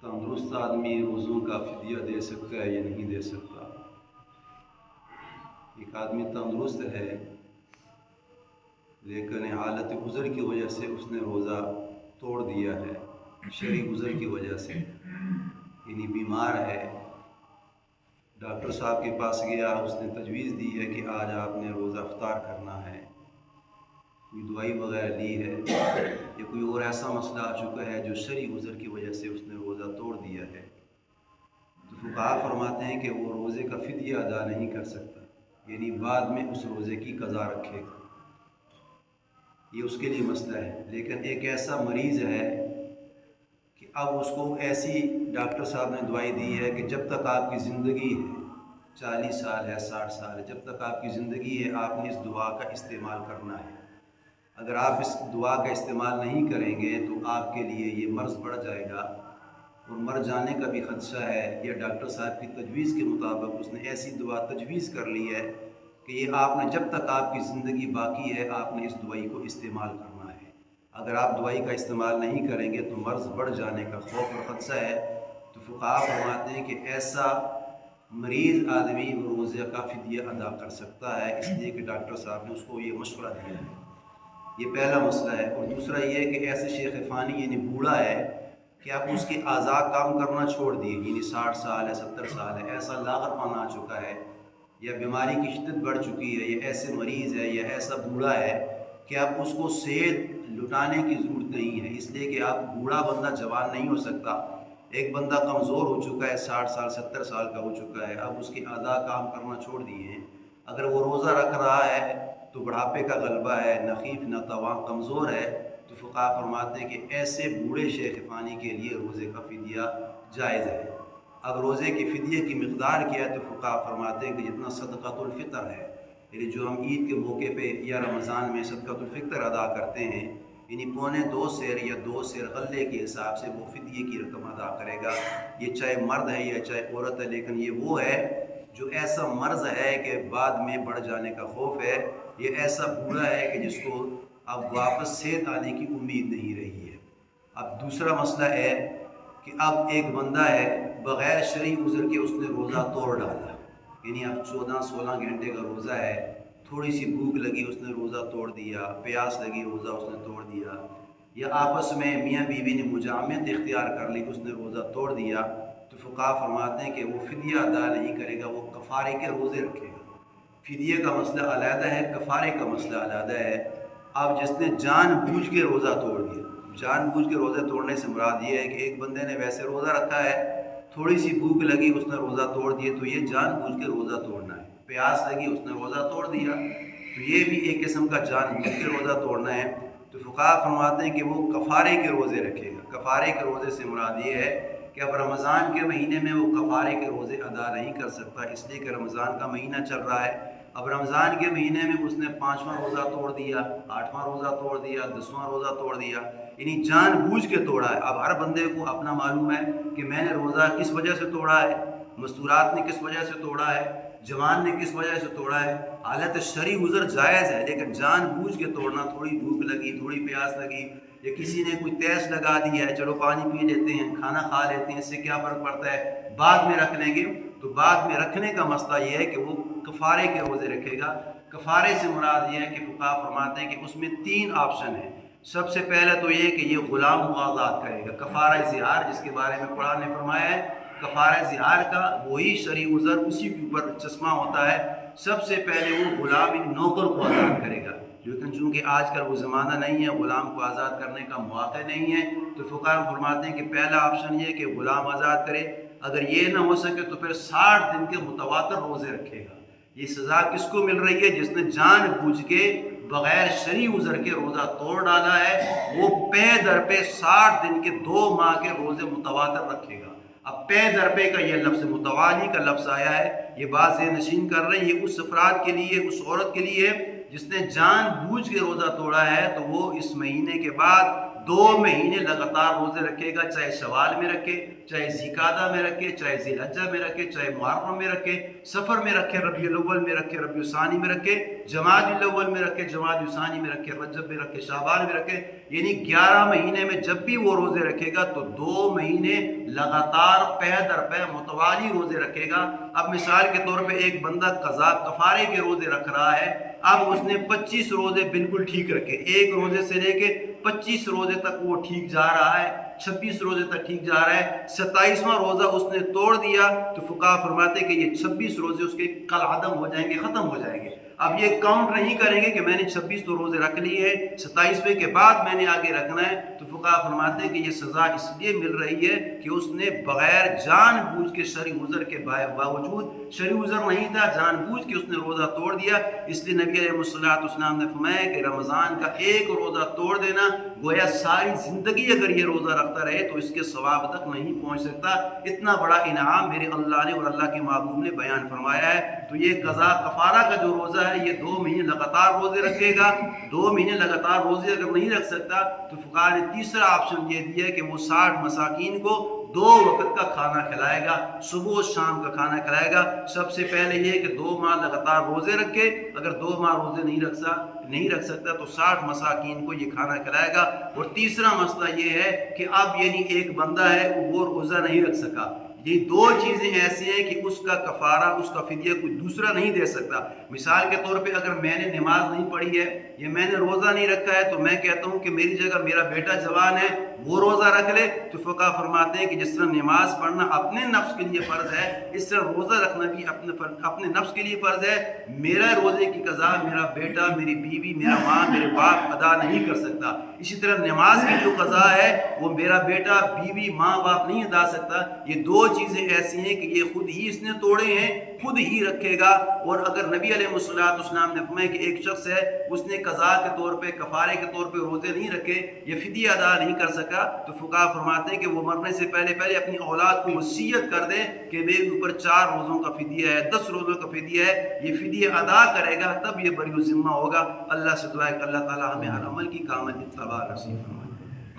तंदुरुस्त आदमी रोज़ों का फ़िदिया दे सकता है या नहीं दे सकता। एक आदमी तंदुरुस्त है लेकिन हालत उज़र की वजह से उसने रोज़ा तोड़ दिया है, शरई उज़र की वजह से, यानी बीमार है। डॉक्टर साहब के पास गया, उसने तजवीज़ दी है कि आज आपने रोज़ा इफ्तार करना है, कोई दवाई वगैरह ली है या कोई और ऐसा मसला आ चुका है जो शरई उज़र की वजह से उसने रोज़ा तोड़ दिया है, तो फुक़हा फरमाते हैं कि वो रोज़े का फ़िदिया अदा नहीं कर सकता, यानी बाद में उस रोज़े की क़ज़ा रखेगा। ये उसके लिए मसला है। लेकिन एक ऐसा मरीज़ है कि अब उसको ऐसी डॉक्टर साहब ने दवाई दी है कि जब तक आपकी ज़िंदगी है, 40 साल है, 60 साल है, जब तक आपकी ज़िंदगी है आपने इस दुआ का इस्तेमाल करना है। अगर आप इस दुआ का इस्तेमाल नहीं करेंगे तो आपके लिए ये मर्ज़ बढ़ जाएगा और मर जाने का भी ख़दशा है। या डॉक्टर साहब की तजवीज़ के मुताबिक उसने ऐसी दुआ तजवीज़ कर ली है कि ये आपने जब तक आपकी ज़िंदगी बाकी है आपने इस दवाई को इस्तेमाल करना है। अगर आप दवाई का इस्तेमाल नहीं करेंगे तो मर्ज़ बढ़ जाने का खौफ और ख़दशा है। तो फुक़हा फरमाते हैं कि ऐसा मरीज़ आदमी रोज़े का फ़िदिया अदा कर सकता है, इसलिए कि डॉक्टर साहब ने उसको ये मशवरा दिया है। ये पहला मसला है। और दूसरा ये है कि ऐसे शेख फ़ानी यानी बूढ़ा है कि अब उसके आज़ा काम करना छोड़ दिए, यानी 60 साल है, 70 साल है, ऐसा लाग़रपन आ चुका है या बीमारी की शिद्दत बढ़ चुकी है, या ऐसे मरीज़ है या ऐसा बूढ़ा है कि अब उसको सेहत लुटाने की ज़रूरत नहीं है, इसलिए कि अब बूढ़ा बंदा जवान नहीं हो सकता। एक बंदा कमज़ोर हो चुका है, 60 साल 70 साल का हो चुका है, अब उसके आज़ा काम करना छोड़ दिए हैं। अगर वो रोज़ा रख रहा है तो बुढ़ापे का गलबा है, नखीफ़ नतवा कमज़ोर है, तो फुक़हा फरमाते हैं कि ऐसे बूढ़े शेख फ़ानी के लिए रोज़े का फ़िदिया जायज़ है। अब रोज़े के फ़िदिये की मिक़दार क्या है, तो फुक़हा फरमाते हैं कि जितना सदक़ातुल फ़ितर है, यानी जो हम ईद के मौके पे या रमज़ान में सदक़ातुल फ़ितर अदा करते हैं, यानी पौने 2 सेर या 2 सेर गल्ले के हिसाब से वो फ़िदिये की रकम अदा करेगा। ये चाहे मर्द है या चाहे औरत है, लेकिन ये वो है जो ऐसा मर्ज़ है कि बाद में बढ़ जाने का खौफ है, ये ऐसा बूढ़ा है कि जिसको अब वापस सेहत आने की उम्मीद नहीं रही है। अब दूसरा मसला है कि अब एक बंदा है बग़ैर शरई उज़र के उसने रोज़ा तोड़ डाला, यानी अब 14-16 घंटे का रोज़ा है, थोड़ी सी भूख लगी उसने रोज़ा तोड़ दिया, प्यास लगी रोज़ा उसने तोड़ दिया, या आपस में मियाँ बीवी ने मुजामत इख्तियार कर ली, उसने रोज़ा तोड़ दिया, तो फुक़हा फरमाते हैं कि वो फ़िदिया अदा नहीं करेगा, वो कफ़ारे के रोज़े रखेगा। फ़िदिये का मसला अलहदा है, कफ़ारे का मसला अलहदा है। अब जिसने जानबूझ के रोज़ा तोड़ दिया, जानबूझ के रोज़े तोड़ने से मुराद ये है कि एक बंदे ने वैसे रोज़ा रखा है, थोड़ी सी भूख लगी उसने रोज़ा तोड़ दिया, तो ये जानबूझ के रोज़ा तोड़ना है। प्यास लगी उसने रोज़ा तोड़ दिया, तो ये भी एक किस्म का जानबूझ के रोज़ा तोड़ना है। तो फुक़हा फरमाते हैं कि वो कफ़ारे के रोज़े रखेगा। कफ़ारे के रोज़े से मुराद ये है कि अब रमज़ान के महीने में वो कफ़ारे के रोज़े अदा नहीं कर सकता, इसलिए कि रमज़ान का महीना चल रहा है। अब रमज़ान के महीने में उसने 5वां रोज़ा तोड़ दिया, 8वां रोज़ा तोड़ दिया, 10वां रोज़ा तोड़ दिया, यानी जानबूझ के तोड़ा है। अब हर बंदे को अपना मालूम है कि मैंने रोज़ा किस वजह से तोड़ा है, मस्तूरात ने किस वजह से तोड़ा है, जवान ने किस वजह से तोड़ा है। हालत शरई उज़र जायज़ है, लेकिन जानबूझ के तोड़ना, थोड़ी भूख लगी, थोड़ी प्यास लगी, या किसी ने कोई तैस लगा दी है, चलो पानी पी लेते हैं, खाना खा लेते हैं, इससे क्या फ़र्क पड़ता है, बाद में रख लेंगे। तो बाद में रखने का मसला ये है कि वो कफ़ारे के रोज़े रखेगा। कफ़ारे से मुराद ये है कि फुक़हा फरमाते हैं कि उसमें 3 ऑप्शन हैं। सबसे पहले तो ये कि ये ग़ुलाम को आज़ाद करेगा, कफ़ारा ज़िहार जिसके बारे में कुरान ने फरमाया है, कफ़ारा ज़िहार का वही शरई उज़र उसी के ऊपर चश्मा होता है। सबसे पहले वो ग़ुलाम नौकर को आज़ाद करेगा, लेकिन चूँकि आजकल वो ज़माना नहीं है, ग़ुलाम को आज़ाद करने का मौक़ा नहीं है, तो फुक़हा फरमाते हैं कि पहला ऑप्शन ये कि ग़ुलाम आज़ाद करे। अगर ये ना हो सके तो फिर 60 दिन के मुतवातर रोज़े रखेगा। ये सज़ा किसको मिल रही है? जिसने जानबूझ के बग़ैर शरई उज़र के रोज़ा तोड़ डाला है, वो पे दर पे 60 दिन के 2 माह के रोज़े मुतवातर रखेगा। अब पे दर पे का ये लफ्ज़ मुतवाली का लफ्ज़ आया है, ये बात ज़हन-नशीन कर रहे हैं, ये उस अफ़राद के लिए, उस औरत के लिए जिसने जानबूझ के रोज़ा तोड़ा है, तो वो इस महीने के बाद 2 महीने लगातार रोज़े रखेगा, चाहे शवाल में रखे, چاہے ذیقعدہ میں رکھے، چاہے ذی الحجہ میں رکھے، چاہے محرم میں رکھے، سفر میں رکھے، ربیع الاول میں رکھے، ربیع الثانی میں رکھے، جمادی الاول میں رکھے، جمادی الثانی میں رکھے، رجب میں رکھے، شعبان میں رکھے، یعنی 11 مہینے میں جب بھی وہ روزے رکھے گا تو 2 مہینے لگاتار پے در پے متوالی روزے رکھے گا۔ اب مثال کے طور پہ ایک بندہ قضا کفارے کے روزے رکھ رہا ہے، اب اس نے 25 روزے بالکل ٹھیک رکھے، ایک روزے سے لے کے 25 روزے تک وہ ٹھیک جا رہا ہے، 26 روزے تک ٹھیک جا رہا ہے، 27واں روزہ اس نے توڑ دیا تو فقہا فرماتے کہ یہ 26 روزے اس کے کل عدم ہو جائیں گے، ختم ہو جائیں گے۔ اب یہ کاؤنٹ نہیں کریں گے کہ میں نے 26 تو روزے رکھ لیے ہیں، 27ویں کے بعد میں نے آگے رکھنا ہے، تو فقہا فرماتے ہیں کہ یہ سزا اس لیے مل رہی ہے کہ اس نے بغیر جان بوجھ کے شرعی عذر کے باوجود، شرعی عذر نہیں تھا، جان بوجھ کے اس نے روزہ توڑ دیا۔ اس لیے نبی علیہ السلام نے فرمایا کہ رمضان کا ایک روزہ توڑ دینا گویا ساری زندگی اگر یہ روزہ رکھتا رہے تو اس کے ثواب تک نہیں پہنچ سکتا۔ اتنا بڑا انعام میرے اللہ نے اور اللہ کے محبوب نے بیان فرمایا ہے۔ تو یہ قضا کفارہ کا جو روزہ ہے یہ 2 مہینے لگاتار روزے رکھے گا۔ 2 مہینے لگاتار روزے اگر نہیں رکھ سکتا تو فقہا نے تیسرا آپشن یہ دیا ہے کہ وہ 60 مساکین کو 2 وقت کا کھانا کھلائے گا، صبح و شام کا کھانا کھلائے گا۔ سب سے پہلے یہ کہ 2 ماہ لگاتار روزے رکھے، اگر 2 ماہ روزے نہیں رکھ سکتا تو 60 مساکین کو یہ کھانا کھلائے گا۔ اور تیسرا مسئلہ یہ ہے کہ اب یعنی ایک بندہ ہے وہ روزہ نہیں رکھ سکا، یہ 2 چیزیں ایسی ہیں کہ اس کا کفارہ، اس کا فدیہ کوئی دوسرا نہیں دے سکتا۔ مثال کے طور پہ اگر میں نے نماز نہیں پڑھی ہے یا میں نے روزہ نہیں رکھا ہے تو میں کہتا ہوں کہ میری جگہ میرا بیٹا جوان ہے وہ روزہ رکھ لے، تو فقہا فرماتے ہیں کہ جس طرح نماز پڑھنا اپنے نفس کے لیے فرض ہے، اس طرح روزہ رکھنا بھی اپنے نفس کے لیے فرض ہے۔ میرا روزے کی قضا میرا بیٹا، میری بیوی، میرا ماں، میرے باپ ادا نہیں کر سکتا۔ اسی طرح نماز کی جو قضا ہے وہ میرا بیٹا، بیوی، ماں باپ نہیں ادا سکتا۔ یہ 2 چیزیں ایسی ہیں کہ یہ خود ہی اس نے توڑے ہیں، خود ہی رکھے گا۔ اور اگر نبی علیہ السلام نے فرمایا کہ ایک شخص ہے اس نے قضا کے طور پہ، کفارے کے طور پہ روزے نہیں رکھے، یہ فدیہ ادا نہیں کر سکا، تو فقہا فرماتے ہیں کہ وہ مرنے سے پہلے اپنی اولاد کو وصیت کر دیں کہ میرے اوپر 4 روزوں کا فدیہ ہے، 10 روزوں کا فدیہ ہے، یہ فدیہ ادا کرے گا تب یہ بری ذمہ ہوگا۔ اللہ سے دعا ہے کہ اللہ تعالی ہمیں ہر عمل کی کامل اتباع نصیب فرمائے۔